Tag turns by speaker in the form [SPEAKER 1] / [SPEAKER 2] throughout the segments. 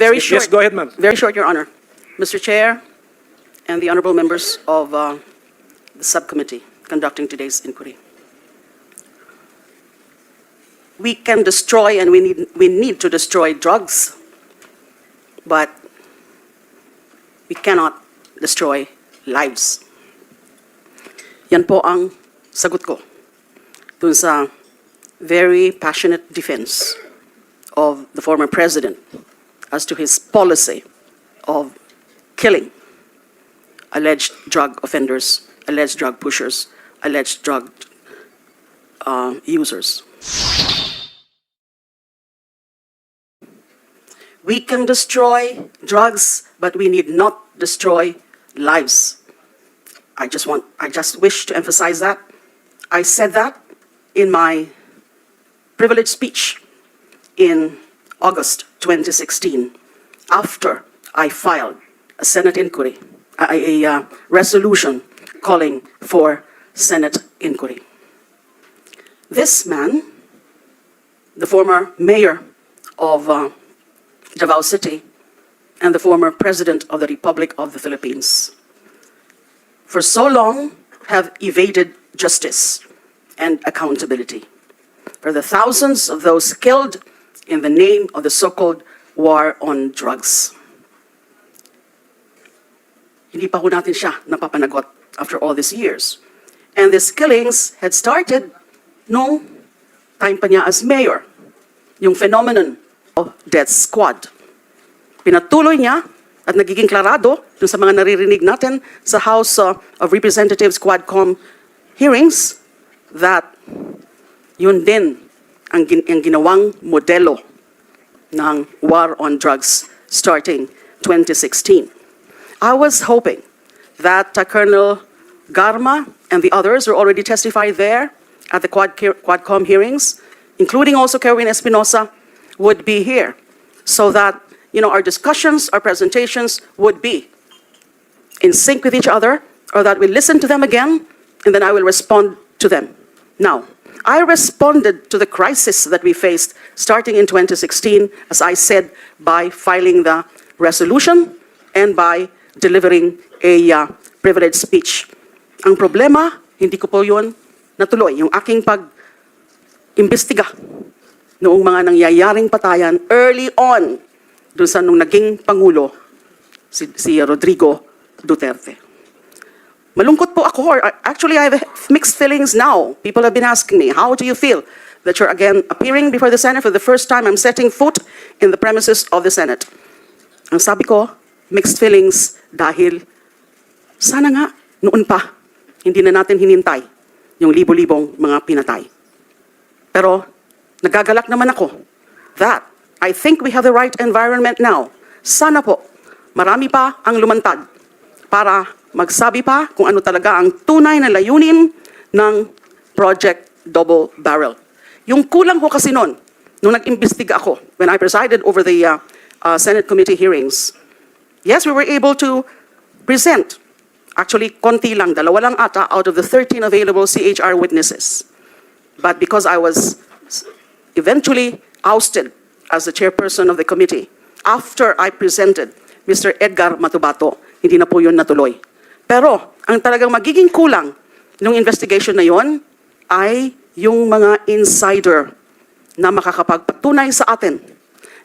[SPEAKER 1] Very short.
[SPEAKER 2] Yes, go ahead, ma'am.
[SPEAKER 1] Very short, Your Honor. Mr. Chair and the honorable members of the subcommittee conducting today's inquiry. We can destroy and we need to destroy drugs, but we cannot destroy lives. Yan po ang sagot ko dun sa very passionate defense of the former president as to his policy of killing alleged drug offenders, alleged drug pushers, alleged drug users. We can destroy drugs, but we need not destroy lives. I just wish to emphasize that. I said that in my privileged speech in August 2016, after I filed a Senate inquiry, a resolution calling for Senate inquiry. This man, the former mayor of Davao City and the former President of the Republic of the Philippines, for so long have evaded justice and accountability for the thousands of those killed in the name of the so-called war on drugs. Hindi pa ho natin siya napapanagot after all these years. And these killings had started nung time pa niya as mayor, yung phenomenon of death squad. Pinatuloy niya at nagiging klarado dun sa mga naririnig natin sa House of Representatives Comm hearings that yun din ang ginawang modelo ng war on drugs starting 2016. I was hoping that Colonel Garma and the others who already testified there at the Comm hearings, including also Kerwin Espinosa, would be here so that our discussions, our presentations would be in sync with each other, or that we listen to them again and then I will respond to them. Now, I responded to the crisis that we faced starting in 2016, as I said, by filing the resolution and by delivering a privileged speech. Ang problema, hindi ko po yun natuloy. Yung aking pag-imbestiga noong mga nangyayaring patayan early on dun sa nung naging Pangulo, si Rodrigo Duterte. Malungkot po ako, or actually I have mixed feelings now. People have been asking me, how do you feel that you're again appearing before the Senate for the first time? I'm setting foot in the premises of the Senate. Ang sabi ko, mixed feelings dahil sana nga noon pa, hindi na natin hinintay yung libo-libong mga pinatay. Pero nagagalak naman ako that I think we have the right environment now. Sana po, marami pa ang lumantad para magsabi pa kung ano talaga ang tunay na layunin ng Project Double Barrel. Yung kulang ko kasi noon, nung nag-imbestiga ako, when I presided over the Senate committee hearings, yes, we were able to present, actually, konti lang, dalawa lang ata out of the 13 available CHR witnesses. But because I was eventually ousted as the chairperson of the committee, after I presented Mr. Edgar Matubato, hindi na po yun natuloy. Pero, ang talagang magiging kulang ng investigation na yon ay yung mga insider na makakapagpatunay sa atin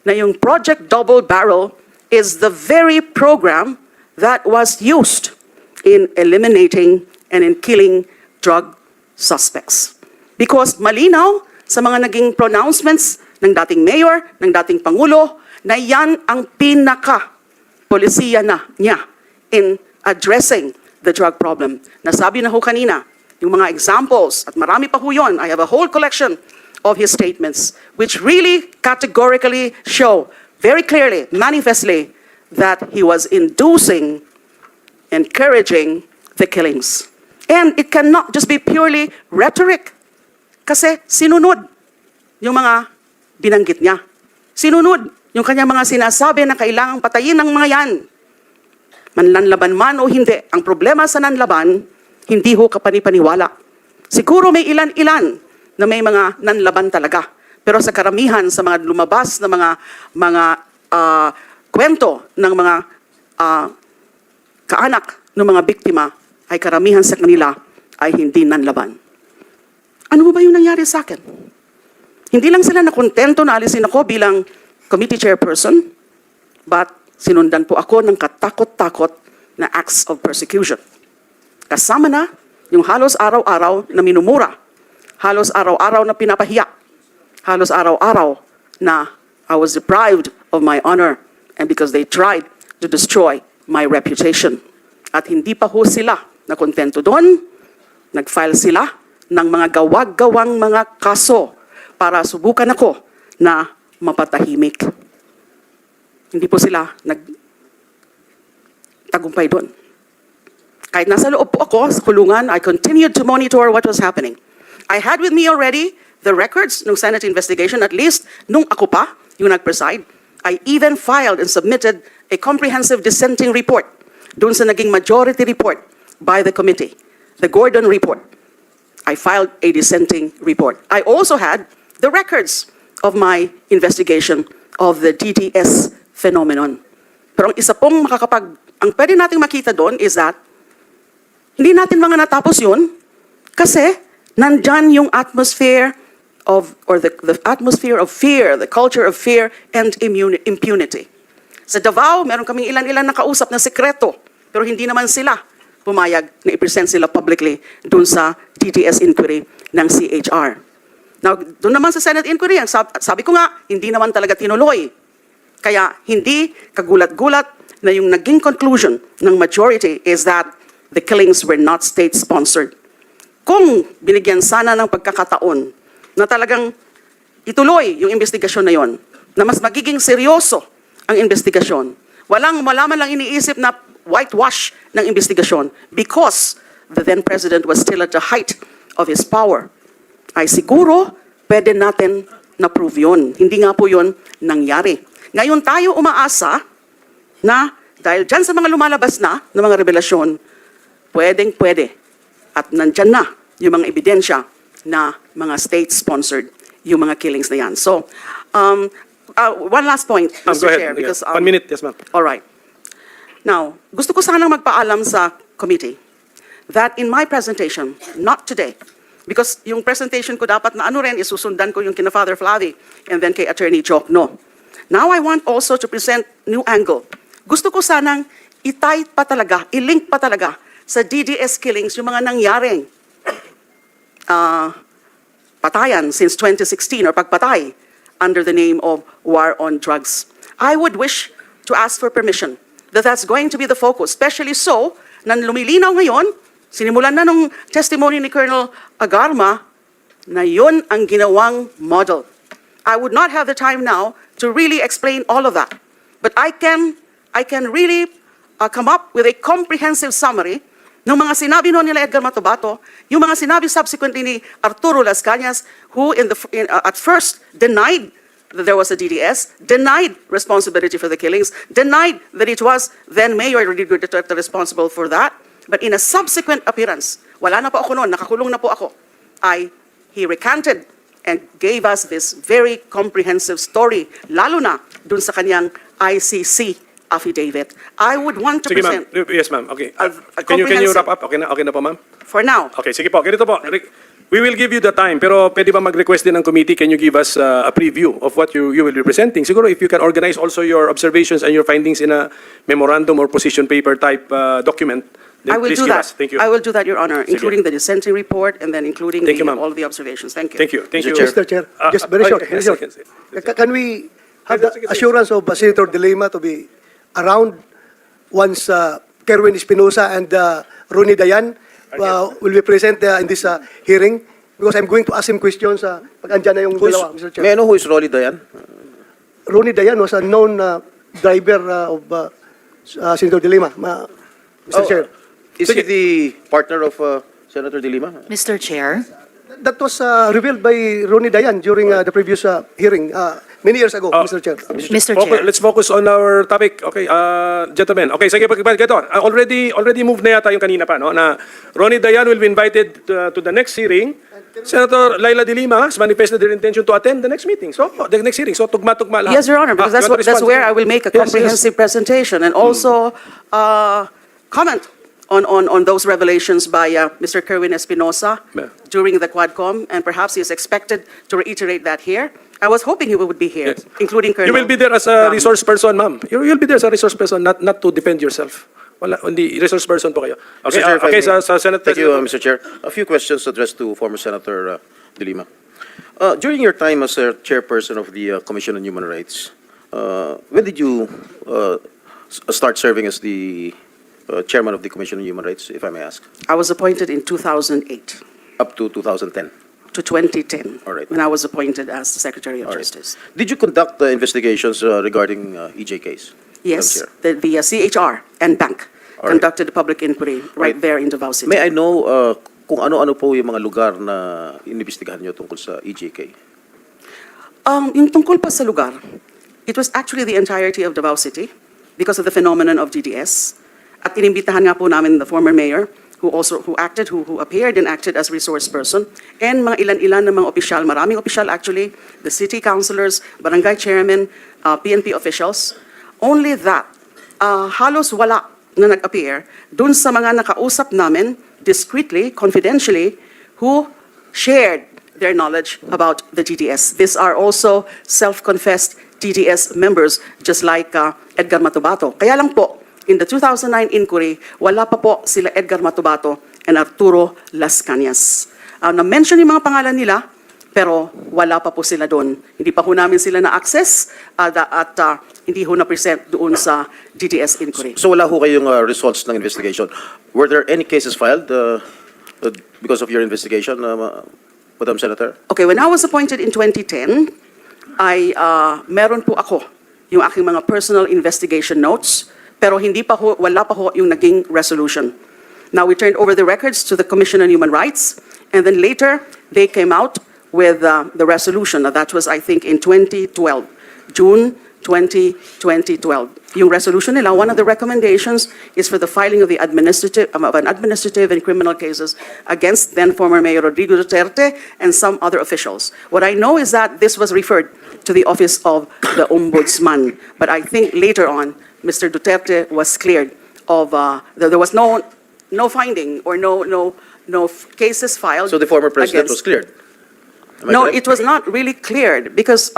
[SPEAKER 1] na yung Project Double Barrel is the very program that was used in eliminating and in killing drug suspects. Because malinaw sa mga naging pronouncements ng dating mayor, ng dating pangulo, na yan ang pinaka-polisiya na niya in addressing the drug problem. Nasabi na ho kanina, yung mga examples, at marami pa ho yun, I have a whole collection of his statements, which really categorically show very clearly, manifestly, that he was inducing, encouraging the killings. And it cannot just be purely rhetoric. Kasi sinunod yung mga binanggit niya. Sinunod yung kanyang mga sinasabi na kailangang patayin ng mga yan. Manlanlaban man o hindi, ang problema sa nanlaban, hindi ho kapanipaniwala. Siguro may ilan-ilan na may mga nanlaban talaga. Pero sa karamihan, sa mga lumabas na mga kwento ng mga kaanak ng mga biktima ay karamihan sa kanila ay hindi nanlaban. Ano ba yung nangyari sa akin? Hindi lang sila nakontento na alisin ako bilang committee chairperson, but sinundan po ako ng katakot-takot na acts of persecution. Kasama na yung halos araw-araw na minumura, halos araw-araw na pinapahiya, halos araw-araw na I was deprived of my honor and because they tried to destroy my reputation. At hindi pa ho sila nakontento doon, nag-file sila ng mga gawag-gawang mga kaso para subukan ako na mapatahimik. Hindi po sila nagtagumpay doon. Kahit nasa loob po ako sa kulungan, I continued to monitor what was happening. I had with me already the records ng Senate investigation, at least nung ako pa yung nag-preside. I even filed and submitted a comprehensive dissenting report doon sa naging majority report by the committee, the Gordon report. I filed a dissenting report. I also had the records of my investigation of the DDS phenomenon. Pero ang isa pong ang pwede nating makita doon is that hindi natin mga natapos yun kasi nandyan yung atmosphere of, or the atmosphere of fear, the culture of fear and impunity. Sa Davao, meron kaming ilan-ilan nakausap na sekreto, pero hindi naman sila pumayag na i-present sila publicly dun sa DDS inquiry ng CHR. Now, dun naman sa Senate inquiry, sabi ko nga, hindi naman talaga tinuloy. Kaya hindi kagulat-gulat na yung naging conclusion ng majority is that the killings were not state-sponsored. Kung binigyan sana ng pagkakataon na talagang ituloy yung investigasyon na yon, na mas magiging seryoso ang investigasyon, wala man lang iniisip na whitewash ng investigasyon because the then president was still at the height of his power, ay siguro pwede natin na-prove yun. Hindi nga po yun nangyari. Ngayon tayo umaasa na dahil dyan sa mga lumalabas na ng mga revelasyon, pwedeng-pwede at nandyan na yung mga ebidensya na mga state-sponsored yung mga killings na yan. So, one last point, Mr. Chair. Because,
[SPEAKER 2] 1 minute, yes ma'am.
[SPEAKER 1] All right. Now, gusto ko sanang magpaalam sa committee that in my presentation, not today, because yung presentation ko dapat na ano rin, isusundan ko yung kina Father Flavi and then kay Attorney Joke, no. Now I want also to present new angle. Gusto ko sanang i-tie pa talaga, i-link pa talaga sa DDS killings yung mga nangyaring patayan since 2016 or pagpatay under the name of war on drugs. I would wish to ask for permission that that's going to be the focus, especially so, na lumilinaw ngayon, sinimulan na nung testimony ni Colonel Agarma na yun ang ginawang model. I would not have the time now to really explain all of that, but I can really come up with a comprehensive summary ng mga sinabi noon nila Edgar Matobato, yung mga sinabi subsequently ni Arturo Las Cañas, who at first denied that there was a DDS, denied responsibility for the killings, denied that it was then Mayor Rodrigo Duterte responsible for that, but in a subsequent appearance, wala na po ako noon, nakakulong na po ako, he recanted and gave us this very comprehensive story, lalo na dun sa kanyang ICC affidavit. I would want to
[SPEAKER 2] Sige
[SPEAKER 1] present...
[SPEAKER 2] ma'am. Yes ma'am. Okay.
[SPEAKER 1] a
[SPEAKER 2] Can you
[SPEAKER 1] comprehensive-
[SPEAKER 2] wrap up? Okay na po ma'am?
[SPEAKER 1] For now.
[SPEAKER 2] Okay, sige po. Ganito po. We will give you the time, pero pwede ba mag-request din ng committee, can you give us a preview of what you will be presenting? Siguro if you can organize also your observations and your findings in a memorandum or position paper type document, then
[SPEAKER 1] I will
[SPEAKER 2] please
[SPEAKER 1] do
[SPEAKER 2] give
[SPEAKER 1] that.
[SPEAKER 2] us. Thank you.
[SPEAKER 1] I will do that, Your Honor,
[SPEAKER 2] Sige.
[SPEAKER 1] including the dissenting report and then including
[SPEAKER 2] Thank you, ma'am.
[SPEAKER 1] all the observations. Thank you.
[SPEAKER 2] Thank you. Thank you.
[SPEAKER 3] Mr. Chair, just very short.
[SPEAKER 2] yes,
[SPEAKER 3] Very short.
[SPEAKER 2] yes.
[SPEAKER 3] Can we have the assurance of Senator Delima to be around once Kerwin Espinosa and Ronnie Dayan will be present in this hearing? Because I'm going to ask him questions pag andyan na yung dalawa, Mr. Chair.
[SPEAKER 4] May I know who is Rolly Dayan?
[SPEAKER 3] Ronnie Dayan was a known driver of Senator Delima, Mr. Chair.
[SPEAKER 4] Is he the partner of Senator Delima?
[SPEAKER 5] Mr. Chair,
[SPEAKER 3] That was revealed by Ronnie Dayan during the previous hearing. Many years ago, Mr. Chair.
[SPEAKER 5] Mr. Chair.
[SPEAKER 2] Let's focus on our topic. Okay, gentlemen. Okay, sige, ganito. Already moved na yata yung kanina pa, no? Na Ronnie Dayan will be invited to the next hearing. Senator Laila Delima has manifested their intention to attend the next meeting. So, the next hearing. So, tugma-tugma lahat.
[SPEAKER 1] Yes, Your Honor, because
[SPEAKER 2] You want to
[SPEAKER 1] that's
[SPEAKER 2] respond?
[SPEAKER 1] where I will make a
[SPEAKER 2] Yes,
[SPEAKER 1] comprehensive presentation and also comment on those revelations by Mr. Kerwin Espinosa
[SPEAKER 2] Yeah.
[SPEAKER 1] during the Quadcom, and perhaps he is expected to reiterate that here. I was hoping he would be here,
[SPEAKER 2] Yes.
[SPEAKER 1] including Colonel.
[SPEAKER 2] You will be there as a resource person, ma'am. You'll be there as a resource person, not to defend yourself. Wala, hindi resource person po kayo. Okay,
[SPEAKER 4] Mr. Chair, if I
[SPEAKER 2] okay,
[SPEAKER 4] may.
[SPEAKER 2] sa Senate
[SPEAKER 4] Thank you,
[SPEAKER 2] President.
[SPEAKER 4] Mr. Chair. A few questions addressed to former Senator Delima. During your time as a chairperson of the Commission on Human Rights, when did you start serving as the chairman of the Commission on Human Rights, if I may ask?
[SPEAKER 1] I was appointed in 2008
[SPEAKER 4] Up to 2010.
[SPEAKER 1] to 2010,
[SPEAKER 4] All right.
[SPEAKER 1] when I was appointed as the Secretary of
[SPEAKER 4] All right.
[SPEAKER 1] Justice.
[SPEAKER 4] Did you conduct investigations regarding EJ case?
[SPEAKER 1] Yes,
[SPEAKER 4] Madam Chair?
[SPEAKER 1] the CHR and bank
[SPEAKER 4] All right.
[SPEAKER 1] conducted a public inquiry right
[SPEAKER 4] Right.
[SPEAKER 1] there in Davao City.
[SPEAKER 4] May I know kung ano-ano po yung mga lugar na inimbestigahan nyo tungkol sa EJK?
[SPEAKER 1] Yung tungkol pa sa lugar, it was actually the entirety of Davao City because of the phenomenon of DDS. At inimbitahan nga po namin the former mayor who appeared and acted as resource person, and mga ilan-ilan na mga opisyal, maraming opisyal actually, the city councilors, barangay chairman, PNP officials. Only that, halos wala na nag-appear dun sa mga nakausap namin discreetly, confidentially, who shared their knowledge about the DDS. These are also self-confessed DDS members, just like Edgar Matubato. Kaya lang po, in the 2009 inquiry, wala pa po sila Edgar Matubato and Arturo Las Cañas. Na-mention yung mga pangalan nila, pero wala pa po sila doon. Hindi pa ho namin sila na-access at hindi ho na-present doon sa DDS inquiry.
[SPEAKER 4] So wala ho kayong results ng investigation. Were there any cases filed because of your investigation, Madam Senator?
[SPEAKER 1] Okay, when I was appointed in 2010, meron po ako yung aking mga personal investigation notes, pero wala pa ho yung naging resolution. Now, we turned over the records to the Commission on Human Rights, and then later, they came out with the resolution. Now, that was, I think, in 2012, June 2012. Yung resolution nila, one of the recommendations is for the filing of an administrative and criminal cases against then former Mayor Rodrigo Duterte and some other officials. What I know is that this was referred to the office of the Ombudsman, but I think later on, Mr. Duterte was cleared of, there was no finding or no cases filed.
[SPEAKER 4] So the former president was cleared? Am I
[SPEAKER 1] No,
[SPEAKER 4] correct?
[SPEAKER 1] it was not really cleared because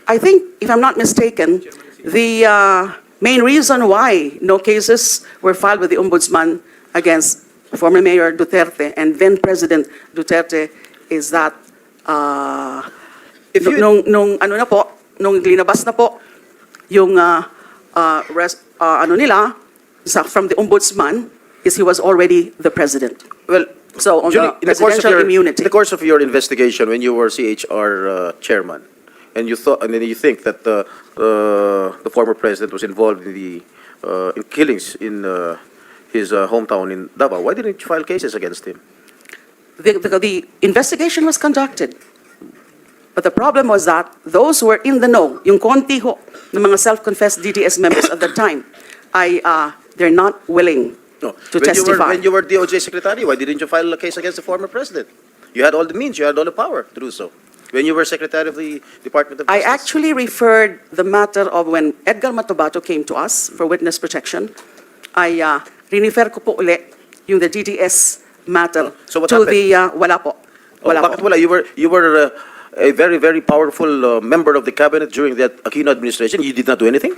[SPEAKER 1] I think, if I'm not mistaken, the main reason why no cases were filed with the Ombudsman against former Mayor Duterte and then President Duterte is that nung linabas na po yung from the Ombudsman is he was already the president.
[SPEAKER 4] Well,
[SPEAKER 1] So on
[SPEAKER 4] Julie,
[SPEAKER 1] the presidential immunity.
[SPEAKER 4] in the course of your investigation, when you were CHR chairman, and you think that the former president was involved in the in killings in his hometown in Davao, why didn't you file cases against him?
[SPEAKER 1] The investigation was conducted. But the problem was that those who were in the know, yung konti ho ng mga self-confessed DDS members at the time, they're not willing
[SPEAKER 4] No.
[SPEAKER 1] to testify.
[SPEAKER 4] When you were DOJ secretary, why didn't you file a case against the former president? You had all the means, you had all the power to do so. When you were secretary of the Department of
[SPEAKER 1] I
[SPEAKER 4] Justice.
[SPEAKER 1] actually referred the matter of when Edgar Matubato came to us for witness protection, I rinifer ko po uli yung the DDS matter
[SPEAKER 4] So what
[SPEAKER 1] to
[SPEAKER 4] happened?
[SPEAKER 1] the, wala po. Wala
[SPEAKER 4] Bakit
[SPEAKER 1] po.
[SPEAKER 4] wala? You were a very, very powerful member of the cabinet during that Aquino administration. You did not do anything?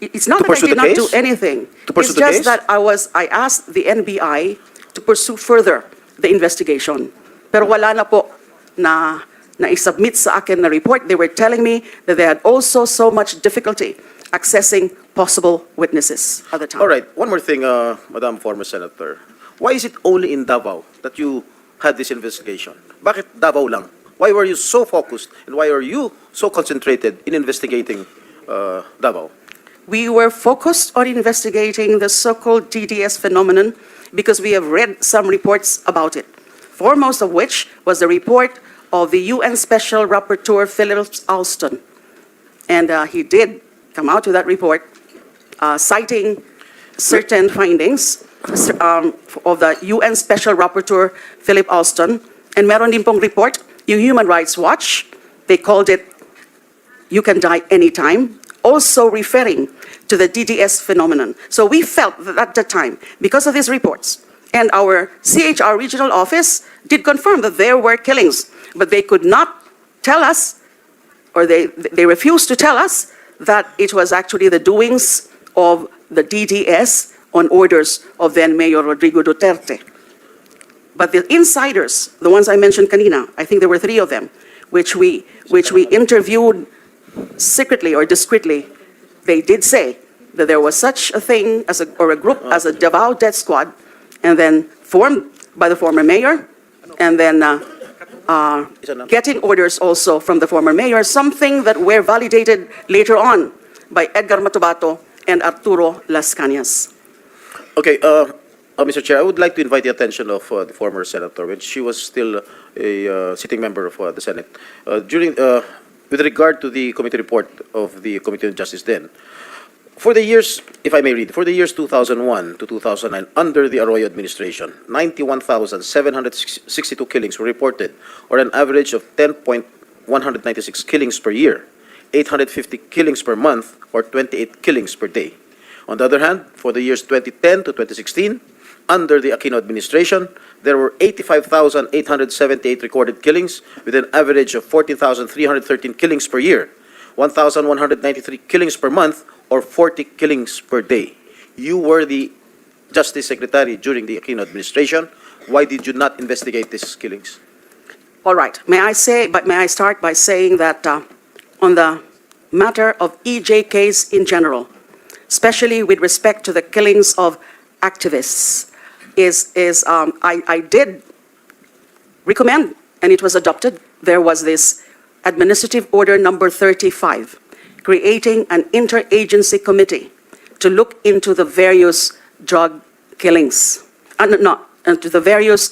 [SPEAKER 1] It's not
[SPEAKER 4] To
[SPEAKER 1] that I
[SPEAKER 4] pursue
[SPEAKER 1] did
[SPEAKER 4] the
[SPEAKER 1] not do
[SPEAKER 4] case?
[SPEAKER 1] anything.
[SPEAKER 4] To pursue
[SPEAKER 1] It's
[SPEAKER 4] the
[SPEAKER 1] just
[SPEAKER 4] case?
[SPEAKER 1] that I asked the NBI to pursue further the investigation. Pero wala na po na i-submit sa akin na report. They were telling me that they had also so much difficulty accessing possible witnesses at the time.
[SPEAKER 4] All right. One more thing, Madam former Senator. Why is it only in Davao that you had this investigation? Bakit Davao lang? Why were you so focused and why are you so concentrated in investigating Davao?
[SPEAKER 1] We were focused on investigating the so-called DDS phenomenon because we have read some reports about it. Foremost of which was the report of the UN Special Rapporteur Philip Alston. And he did come out with that report, citing certain findings of the UN Special Rapporteur Philip Alston. And meron din pong report, yung Human Rights Watch, they called it, "You can die anytime," also referring to the DDS phenomenon. So we felt that at the time, because of these reports, and our CHR regional office did confirm that there were killings, but they could not tell us, or they refused to tell us, that it was actually the doings of the DDS on orders of then Mayor Rodrigo Duterte. But the insiders, the ones I mentioned kanina, I think there were 3 of them, which we interviewed secretly or discreetly, they did say that there was such a thing as a group as a Davao Death Squad, and then formed by the former mayor, and then getting orders also from the former mayor, something that were validated later on by Edgar Matubato and Arturo Las Cañas.
[SPEAKER 4] Okay, Mr. Chair, I would like to invite the attention of the former senator when she was still a sitting member of the Senate. With regard to the committee report of the Committee on Justice then, for the years, if I may read, for the years 2001 to 2009, under the Arroyo administration, 91,762 killings were reported, or an average of 10.196 killings per year, 850 killings per month, or 28 killings per day. On the other hand, for the years 2010 to 2016, under the Aquino administration, there were 85,878 recorded killings, with an average of 14,313 killings per year, 1,193 killings per month, or 40 killings per day. You were the Justice Secretary during the Aquino administration. Why did you not investigate these killings?
[SPEAKER 1] All right. May I start by saying that on the matter of EJKs in general, especially with respect to the killings of activists, I did recommend, and it was adopted, there was this Administrative Order number 35, creating an interagency committee to look into the various drug killings, to the various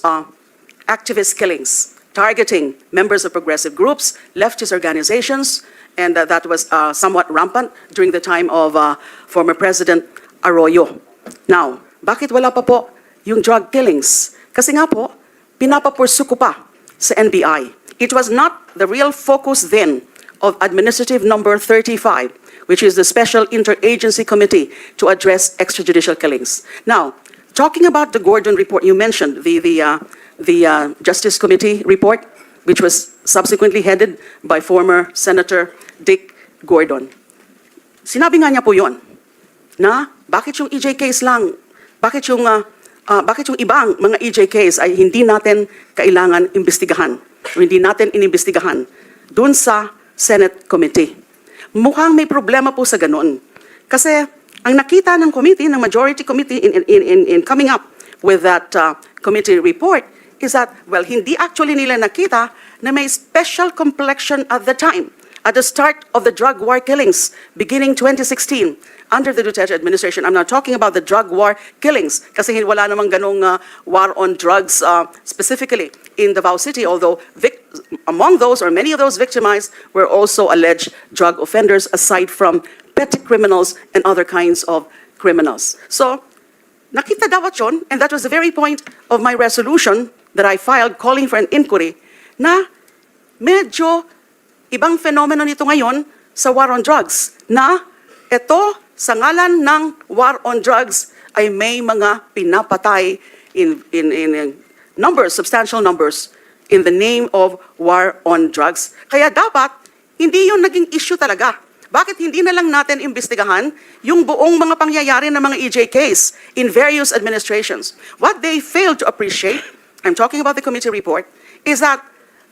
[SPEAKER 1] activist killings, targeting members of progressive groups, leftist organizations, and that was somewhat rampant during the time of former President Arroyo. Now, bakit wala pa po yung drug killings? Kasi nga po, pinapapursu ko pa sa NBI. It was not the real focus then of Administrative Number 35, which is the Special Interagency Committee to address extrajudicial killings. Now, talking about the Gordon report, you mentioned the Justice Committee report, which was subsequently headed by former Senator Dick Gordon. Sinabi nga niya po yun, na bakit yung EJKs lang, bakit yung ibang mga EJKs ay hindi natin kailangan imbestigahan, o hindi natin inimbestigahan dun sa Senate Committee. Mukhang may problema po sa ganun. Kasi ang nakita ng committee, ng majority committee in coming up with that committee report is that, well, hindi actually nila nakita na may special complexion at the time, at the start of the drug war killings beginning 2016 under the Duterte administration. I'm not talking about the drug war killings kasi wala namang ganong war on drugs specifically in Davao City, although among those, or many of those victimized, were also alleged drug offenders aside from petty criminals and other kinds of criminals. So, nakita dapat yun, and that was the very point of my resolution that I filed calling for an inquiry, na medyo ibang fenomeno nito ngayon sa war on drugs, na ito sa ngalan ng war on drugs ay may mga pinapatay in numbers, substantial numbers, in the name of war on drugs. Kaya dapat, hindi yun naging issue talaga. Bakit hindi na lang natin imbestigahan yung buong mga pangyayari ng mga EJKs in various administrations? What they failed to appreciate, I'm talking about the committee report, is that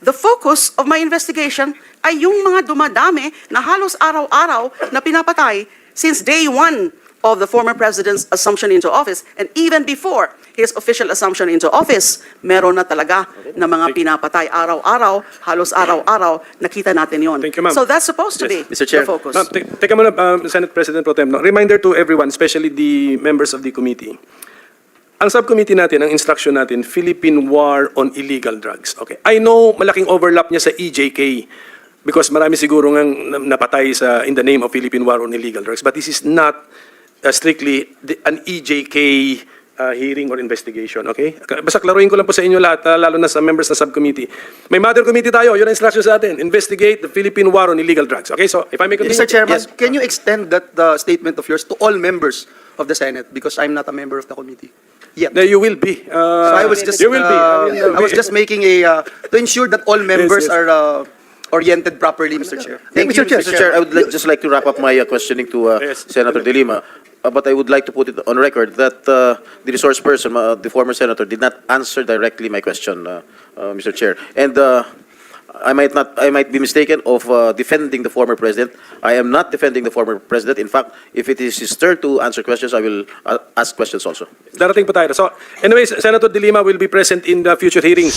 [SPEAKER 1] the focus of my investigation ay yung mga dumadami na halos araw-araw na pinapatay since day one of the former president's assumption into office, and even before his official assumption into office, meron na talaga na mga pinapatay araw-araw, halos araw-araw, nakita natin yon.
[SPEAKER 2] Thank you, ma'am.
[SPEAKER 1] So that's supposed to be
[SPEAKER 4] Mr. Chair.
[SPEAKER 1] the focus.
[SPEAKER 2] Ma'am, teka muna, Senate President Pro Tem. No? Reminder to everyone, especially the members of the committee. ang subcommittee natin, ang instruction natin, Philippine War on Illegal Drugs. Okay. I know malaking overlap niya sa EJK because marami siguro ngang napatay in the name of Philippine War on Illegal Drugs. But this is not strictly an EJK hearing or investigation, okay? Basta klaruhin ko lang po sa inyo lahat, lalo na sa members ng subcommittee. May mother committee tayo, yun ang instruction sa atin. Investigate the Philippine War on Illegal Drugs. Okay, so if I may continue.
[SPEAKER 5] Mr. Chairman,
[SPEAKER 2] Yes.
[SPEAKER 5] can you extend that statement of yours to all members of the Senate? Because I'm not a member of the committee yet.
[SPEAKER 2] You will be.
[SPEAKER 5] So I was just,
[SPEAKER 2] you will be.
[SPEAKER 5] I was just making to ensure that all members
[SPEAKER 2] yes.
[SPEAKER 5] are oriented properly, Mr. Chair. Thank you,
[SPEAKER 3] Mr.
[SPEAKER 4] Mr. Chair, I would just like to wrap up my questioning to
[SPEAKER 2] Yes.
[SPEAKER 4] Senator Delima. But I would like to put it on record that the resource person, the former senator, did not answer directly my question, Mr. Chair. And I might be mistaken of defending the former president. I am not defending the former president. In fact, if it is his turn to answer questions, I will ask questions also.
[SPEAKER 2] Darating pa tayo. So, anyways, Senator De Lima will be present in the future hearings.